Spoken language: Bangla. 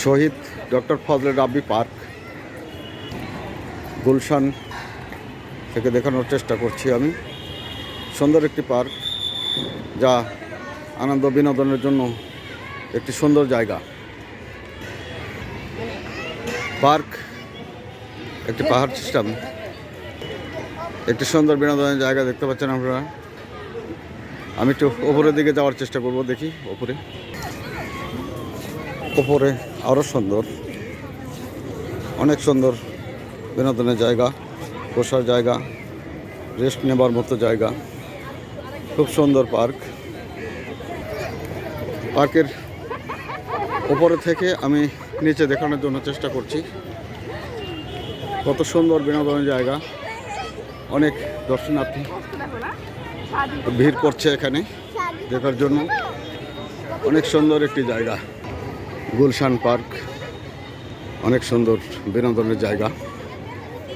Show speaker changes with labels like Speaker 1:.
Speaker 1: শহীদ ডক্টর ফজলে রাব্বি পার্ক গুলশান থেকে দেখানোর চেষ্টা করছি আমি। সুন্দর একটি পার্ক, যা আনন্দ বিনোদনের জন্য একটি সুন্দর জায়গা। পার্ক একটি পাহাড় সিস্টেম, একটি সুন্দর বিনোদনের জায়গা দেখতে পাচ্ছেন আপনারা। আমি একটু ওপরের দিকে যাওয়ার চেষ্টা করব, দেখি ওপরে আরও সুন্দর, অনেক সুন্দর বিনোদনের জায়গা, বসার জায়গা, রেস্ট নেবার মতো জায়গা। খুব সুন্দর পার্ক। পার্কের ওপরে থেকে আমি নিচে দেখানোর জন্য চেষ্টা করছি। কত সুন্দর বিনোদনের জায়গা, অনেক দর্শনার্থী ভিড় করছে এখানে দেখার জন্য। অনেক সুন্দর একটি জায়গা গুলশান পার্ক, অনেক সুন্দর বিনোদনের জায়গা।